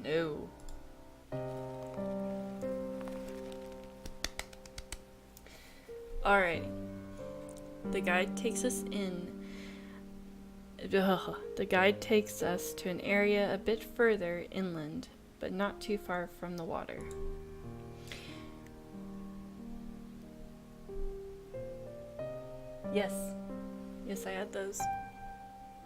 No. Alrighty. The guide takes us in. The guide takes us to an area a bit further inland, but not too far from the water. Yes. Yes, I had those.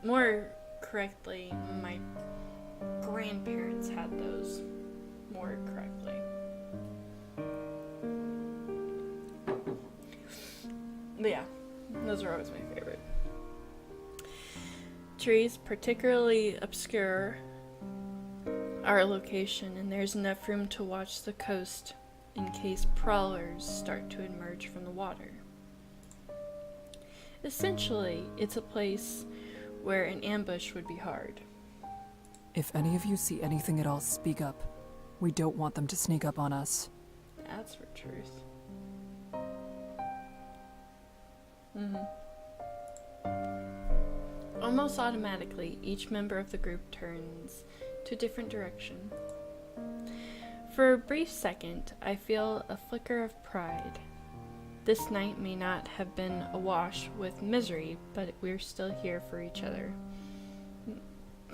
More correctly, my grandparents had those. More correctly. But yeah, those are always my favorite. Trees particularly obscure our location, and there's enough room to watch the coast in case prowlers start to emerge from the water. Essentially, it's a place where an ambush would be hard. If any of you see anything at all, speak up. We don't want them to sneak up on us. That's for truth. Almost automatically, each member of the group turns to a different direction. For a brief second, I feel a flicker of pride. This night may not have been awash with misery, but we're still here for each other.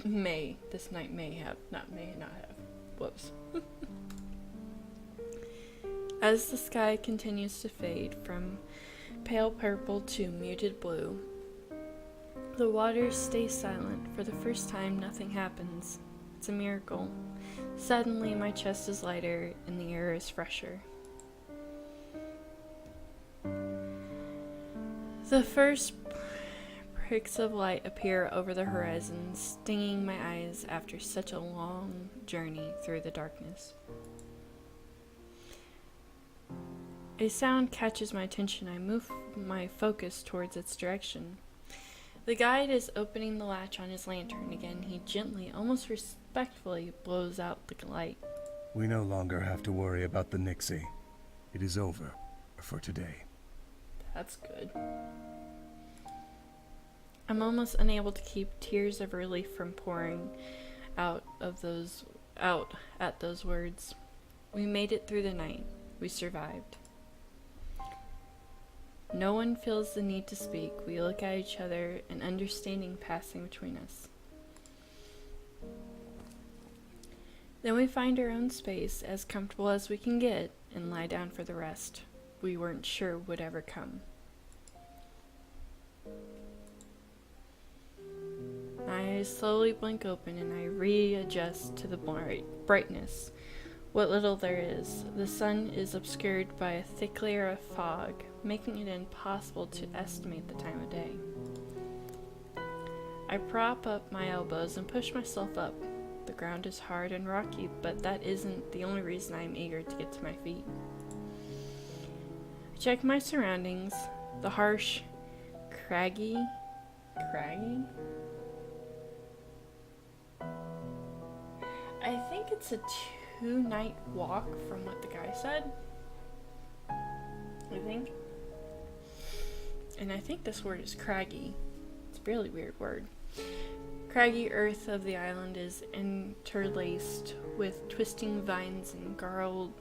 This night may have, not may not have. Whoops. As the sky continues to fade from pale purple to muted blue, the waters stay silent. For the first time, nothing happens. It's a miracle. Suddenly, my chest is lighter and the air is fresher. The first pricks of light appear over the horizon, stinging my eyes after such a long journey through the darkness. A sound catches my attention. I move my focus towards its direction. The guide is opening the latch on his lantern again. He gently, almost respectfully, blows out the light. We no longer have to worry about the Nixie. It is over for today. That's good. I'm almost unable to keep tears of relief from pouring out at those words. We made it through the night. We survived. No one feels the need to speak. We look at each other, an understanding passing between us. Then we find our own space, as comfortable as we can get, and lie down for the rest we weren't sure would ever come. My eyes slowly blink open and I readjust to the brightness. What little there is. The sun is obscured by a thick layer of fog, making it impossible to estimate the time of day. I prop up my elbows and push myself up. The ground is hard and rocky, but that isn't the only reason I am eager to get to my feet. I check my surroundings. The harsh, craggy? I think it's a 2-night walk from what the guy said. I think. And I think this word is craggy. It's a really weird word. Craggy earth of the island is interlaced with twisting vines and garled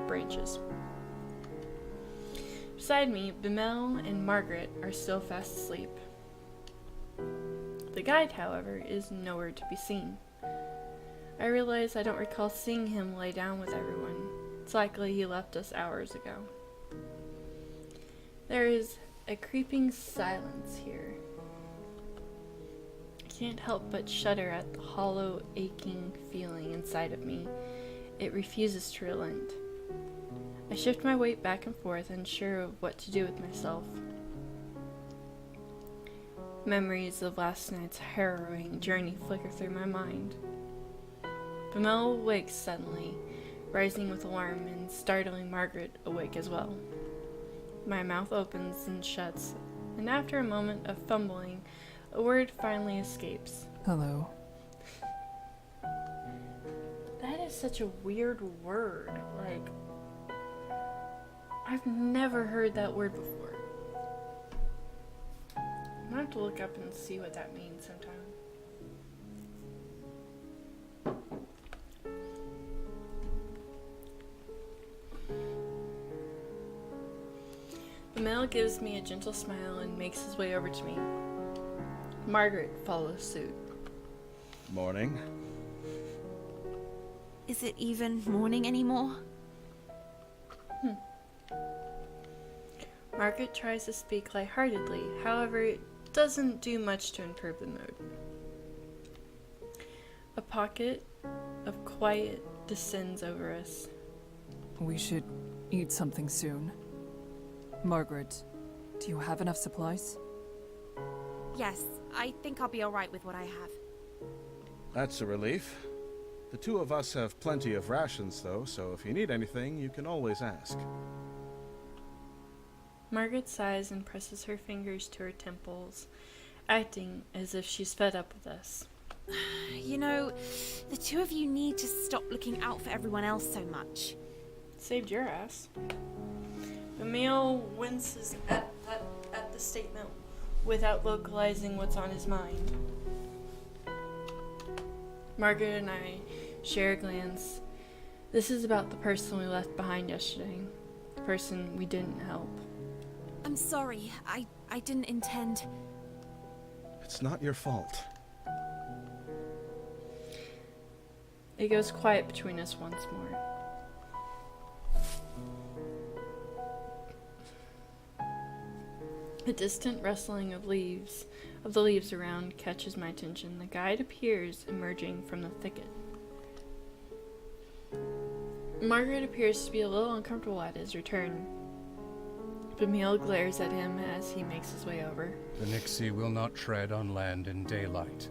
branches. Beside me, Bimel and Margaret are still fast asleep. The guide, however, is nowhere to be seen. I realize I don't recall seeing him lay down with everyone. It's likely he left us hours ago. There is a creeping silence here. I can't help but shudder at the hollow, aching feeling inside of me. It refuses to relent. I shift my weight back and forth, unsure of what to do with myself. Memories of last night's harrowing journey flicker through my mind. Bimel wakes suddenly, rising with alarm and startling Margaret awake as well. My mouth opens and shuts, and after a moment of fumbling, a word finally escapes. Hello. That is such a weird word. Like, I've never heard that word before. I'm gonna have to look up and see what that means sometime. Mel gives me a gentle smile and makes his way over to me. Margaret follows suit. Morning. Is it even morning anymore? Margaret tries to speak lightheartedly, however, it doesn't do much to improve the mood. A pocket of quiet descends over us. We should eat something soon. Margaret, do you have enough supplies? Yes, I think I'll be alright with what I have. That's a relief. The two of us have plenty of rations, though, so if you need anything, you can always ask. Margaret sighs and presses her fingers to her temples, acting as if she's fed up with us. You know, the two of you need to stop looking out for everyone else so much. Saved your ass. Emil winces at the statement without vocalizing what's on his mind. Margaret and I share a glance. This is about the person we left behind yesterday. The person we didn't help. I'm sorry, I didn't intend. It's not your fault. It goes quiet between us once more. A distant rustling of the leaves around catches my attention. The guide appears emerging from the thicket. Margaret appears to be a little uncomfortable at his return. Bemil glares at him as he makes his way over. The Nixie will not tread on land in daylight.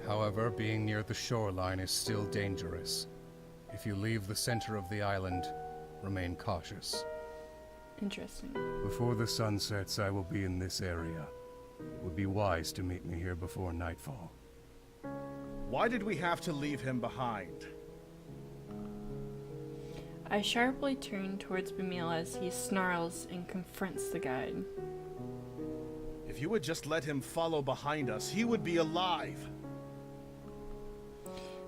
However, being near the shoreline is still dangerous. If you leave the center of the island, remain cautious. Interesting. Before the sun sets, I will be in this area. It would be wise to meet me here before nightfall. Why did we have to leave him behind? I sharply turn towards Bemil as he snarls and confronts the guide. If you would just let him follow behind us, he would be alive.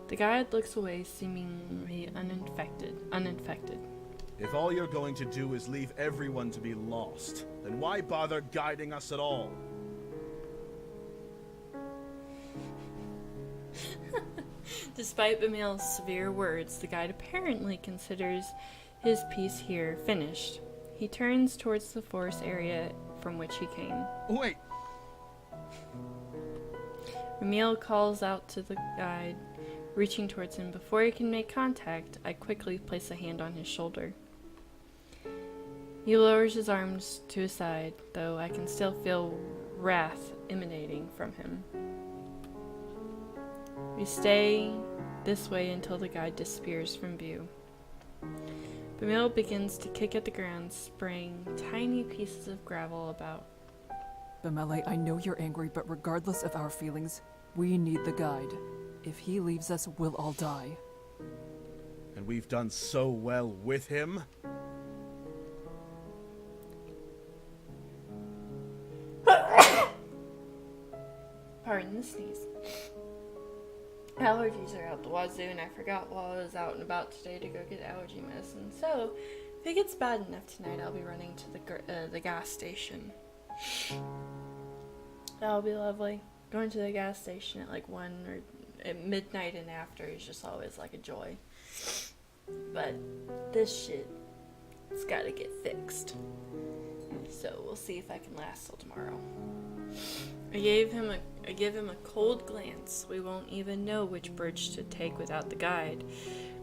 The guide looks away, seemingly uninfected. If all you're going to do is leave everyone to be lost, then why bother guiding us at all? Despite Bemil's severe words, the guide apparently considers his piece here finished. He turns towards the forest area from which he came. Wait! Bemil calls out to the guide, reaching towards him. Before he can make contact, I quickly place a hand on his shoulder. He lowers his arms to his side, though I can still feel wrath emanating from him. We stay this way until the guide disappears from view. Bemil begins to kick at the ground, spraying tiny pieces of gravel about. Bemele, I know you're angry, but regardless of our feelings, we need the guide. If he leaves us, we'll all die. And we've done so well with him. Pardon the sneeze. Allergies are out the wazoo, and I forgot while I was out and about today to go get allergy medicine. So, if it gets bad enough tonight, I'll be running to the gas station. That'll be lovely. Going to the gas station at like 1 or at midnight and after is just always like a joy. But this shit, it's gotta get fixed. So we'll see if I can last till tomorrow. I give him a cold glance. We won't even know which bridge to take without the guide.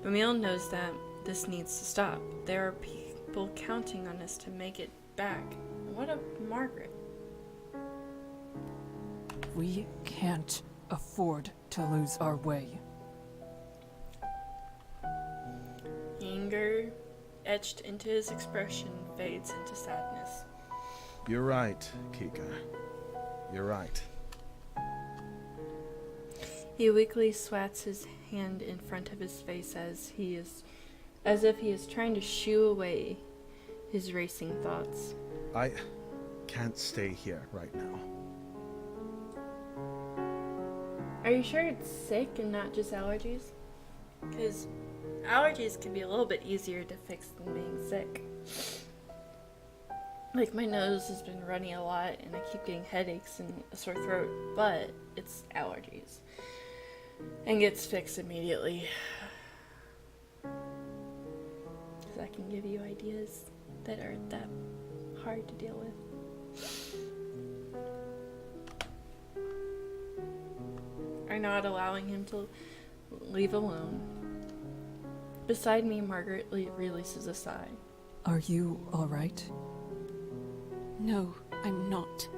Bemil knows that this needs to stop. There are people counting on us to make it back. What of Margaret? We can't afford to lose our way. Anger etched into his expression fades into sadness. You're right, Kika. You're right. He weakly swats his hand in front of his face as if he is trying to shoo away his racing thoughts. I can't stay here right now. Are you sure it's sick and not just allergies? Because allergies can be a little bit easier to fix than being sick. Like, my nose has been running a lot, and I keep getting headaches and a sore throat, but it's allergies. And gets fixed immediately. Because I can give you ideas that aren't that hard to deal with. Are not allowing him to leave alone. Beside me, Margaret releases a sigh. Are you alright? No, I'm not.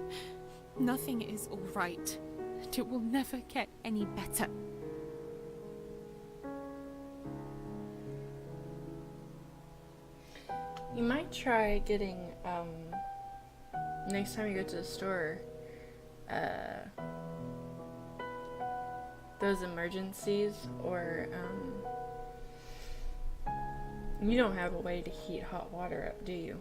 Nothing is all right. It will never get any better. You might try getting, next time you go to the store, those emergencies, or, you don't have a way to heat hot water up, do you?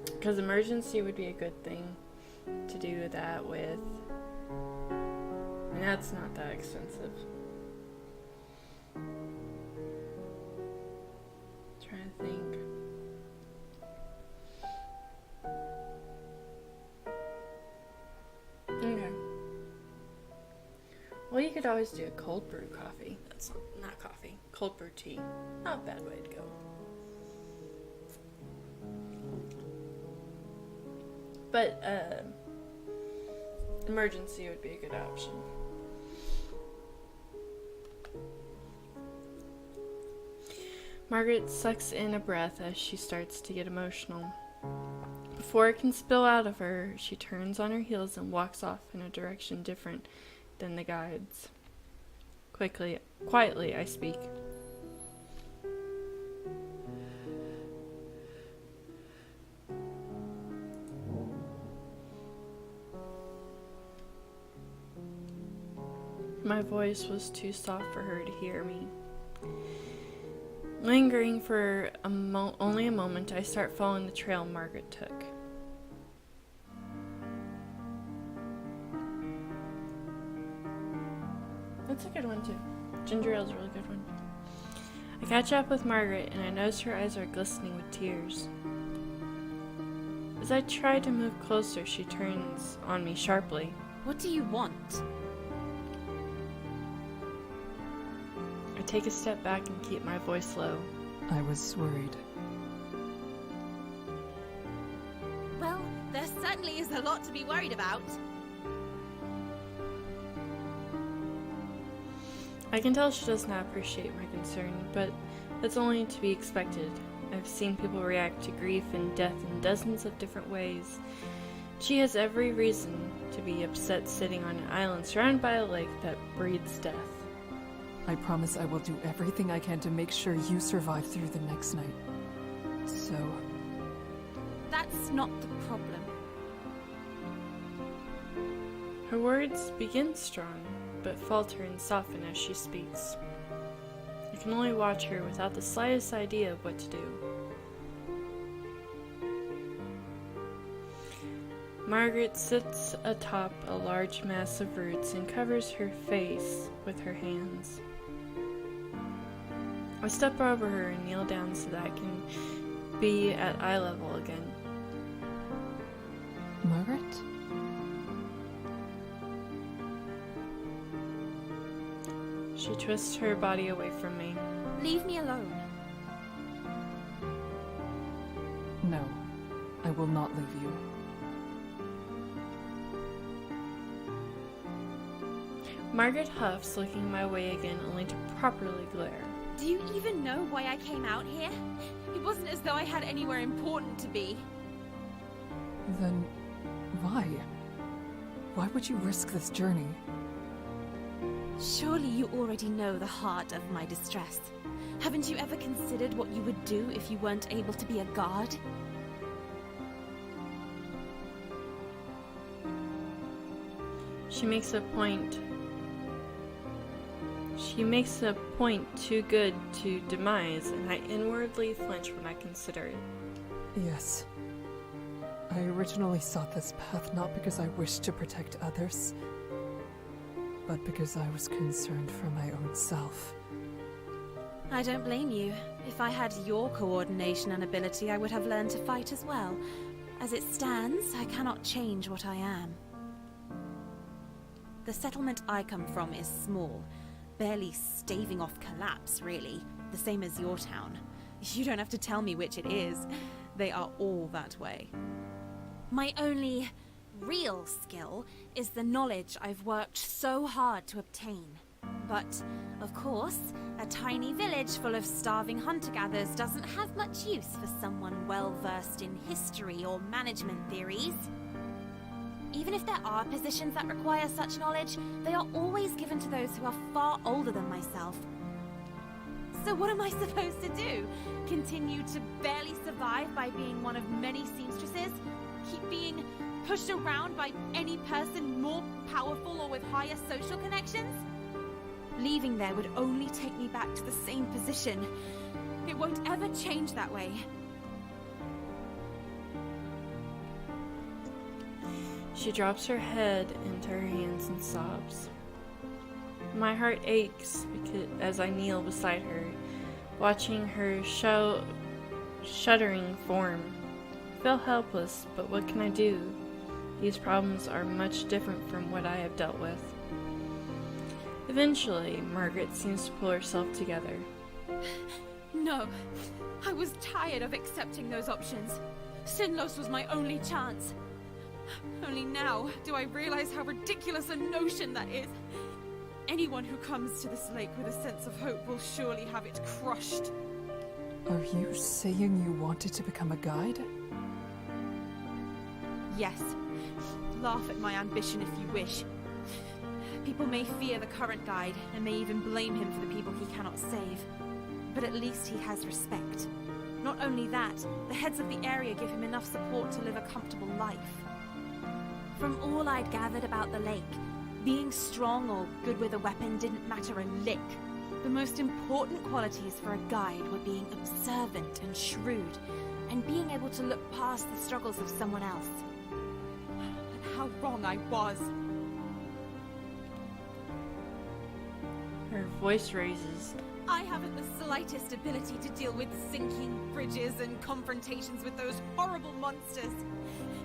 Because emergency would be a good thing to do that with. And that's not that expensive. Trying to think. Okay. Well, you could always do a cold brew coffee. That's not coffee. Cold brew tea. Not a bad way to go. But, emergency would be a good option. Margaret sucks in a breath as she starts to get emotional. Before it can spill out of her, she turns on her heels and walks off in a direction different than the guides. Quietly, I speak. My voice was too soft for her to hear me. Lingering for only a moment, I start following the trail Margaret took. That's a good one too. Ginger ale's a really good one. I catch up with Margaret and I notice her eyes are glistening with tears. As I try to move closer, she turns on me sharply. What do you want? I take a step back and keep my voice low. I was worried. Well, there certainly is a lot to be worried about. I can tell she does not appreciate my concern, but that's only to be expected. I've seen people react to grief and death in dozens of different ways. She has every reason to be upset sitting on an island surrounded by a lake that breeds death. I promise I will do everything I can to make sure you survive through the next night. So, That's not the problem. Her words begin strong, but falter and soften as she speaks. I can only watch her without the slightest idea of what to do. Margaret sits atop a large mass of roots and covers her face with her hands. I step over her and kneel down so that I can be at eye level again. Margaret? She twists her body away from me. Leave me alone. No, I will not leave you. Margaret huffs, looking my way again, only to properly glare. Do you even know why I came out here? It wasn't as though I had anywhere important to be. Then, why? Why would you risk this journey? Surely you already know the heart of my distress. Haven't you ever considered what you would do if you weren't able to be a guard? She makes a point too good to demise, and I inwardly flinch when I consider it. Yes. I originally sought this path not because I wished to protect others, but because I was concerned for my own self. I don't blame you. If I had your coordination and ability, I would have learned to fight as well. As it stands, I cannot change what I am. The settlement I come from is small, barely staving off collapse, really. The same as your town. You don't have to tell me which it is. They are all that way. My only real skill is the knowledge I've worked so hard to obtain. But, of course, a tiny village full of starving hunter-gatherers doesn't have much use for someone well-versed in history or management theories. Even if there are positions that require such knowledge, they are always given to those who are far older than myself. So what am I supposed to do? Continue to barely survive by being one of many seamstresses? Keep being pushed around by any person more powerful or with higher social connections? Leaving there would only take me back to the same position. It won't ever change that way. She drops her head into her hands and sobs. My heart aches as I kneel beside her, watching her shuddering form. I feel helpless, but what can I do? These problems are much different from what I have dealt with. Eventually, Margaret seems to pull herself together. No, I was tired of accepting those options. Sinlos was my only chance. Only now do I realize how ridiculous a notion that is. Anyone who comes to this lake with a sense of hope will surely have it crushed. Are you saying you wanted to become a guide? Yes. Laugh at my ambition if you wish. People may fear the current guide, and may even blame him for the people he cannot save. But at least he has respect. Not only that, the heads of the area give him enough support to live a comfortable life. From all I'd gathered about the lake, being strong or good with a weapon didn't matter a lick. The most important qualities for a guide were being observant and shrewd, and being able to look past the struggles of someone else. And how wrong I was. Her voice raises. I haven't the slightest ability to deal with sinking bridges and confrontations with those horrible monsters.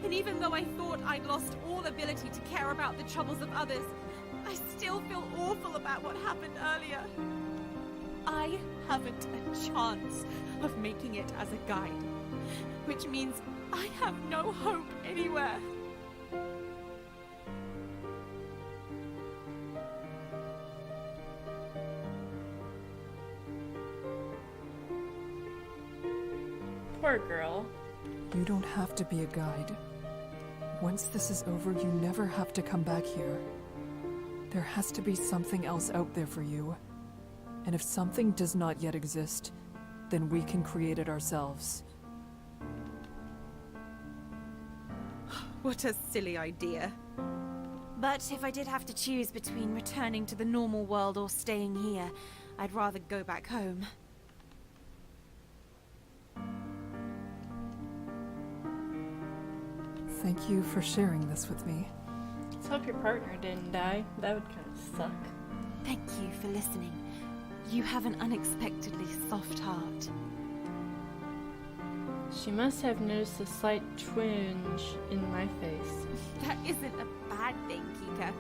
And even though I thought I'd lost all ability to care about the troubles of others, I still feel awful about what happened earlier. I haven't a chance of making it as a guide, which means I have no hope anywhere. Poor girl. You don't have to be a guide. Once this is over, you never have to come back here. There has to be something else out there for you. And if something does not yet exist, then we can create it ourselves. What a silly idea. But if I did have to choose between returning to the normal world or staying here, I'd rather go back home. Thank you for sharing this with me. Let's hope your partner didn't die. That would kind of suck. Thank you for listening. You have an unexpectedly soft heart. She must have noticed a slight twinge in my face. That isn't a bad thing, Kika.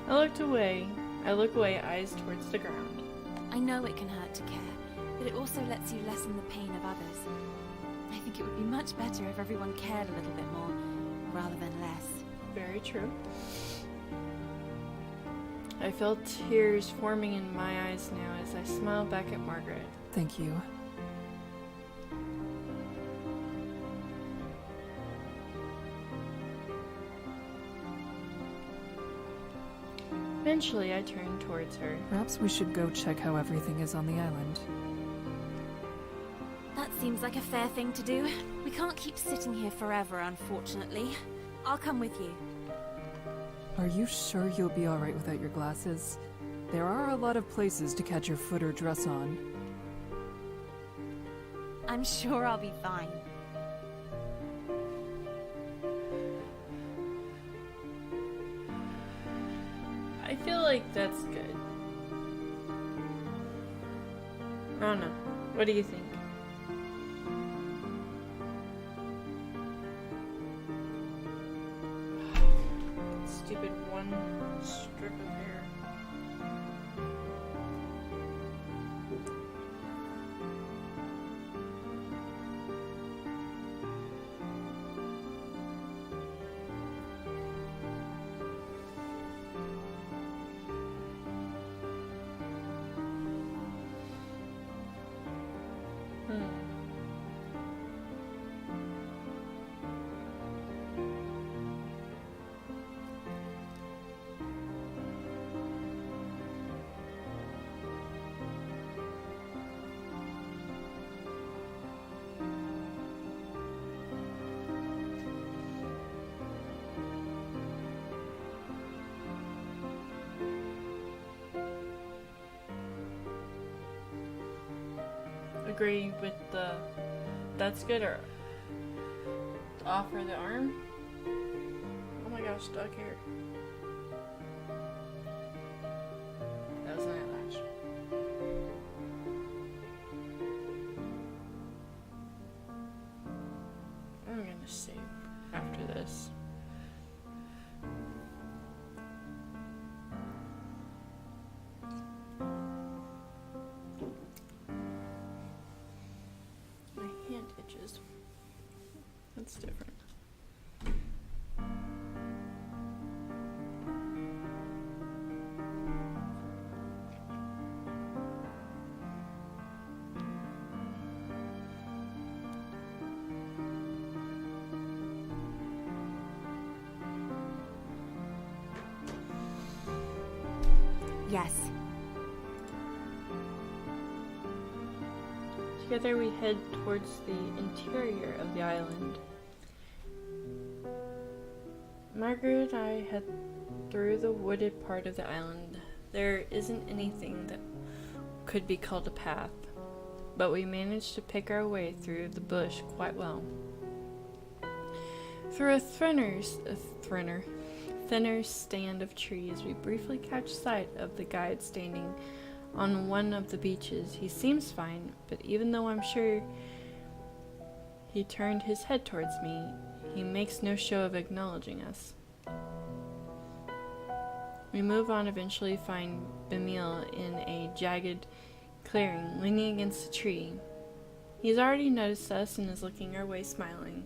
I look away, eyes towards the ground. I know it can hurt to care, but it also lets you lessen the pain of others. I think it would be much better if everyone cared a little bit more, rather than less. Very true. I feel tears forming in my eyes now as I smile back at Margaret. Thank you. Eventually, I turn towards her. Perhaps we should go check how everything is on the island. That seems like a fair thing to do. We can't keep sitting here forever, unfortunately. I'll come with you. Are you sure you'll be alright without your glasses? There are a lot of places to catch your foot or dress on. I'm sure I'll be fine. I feel like that's good. don't know. What do you think? Stupid one strip of hair. Agree with the that's good, or offer the arm? Oh my gosh, duck hair. That was an eyelash. I'm gonna save after this. My hand itches. That's different. Yes. Together we head towards the interior of the island. Margaret and I head through the wooded part of the island. There isn't anything that could be called a path, but we manage to pick our way through the bush quite well. Through a thinner stand of trees, we briefly catch sight of the guide standing on one of the beaches. He seems fine, but even though I'm sure he turned his head towards me, he makes no show of acknowledging us. We move on, eventually find Bemil in a jagged clearing, leaning against a tree. He's already noticed us and is looking our way, smiling.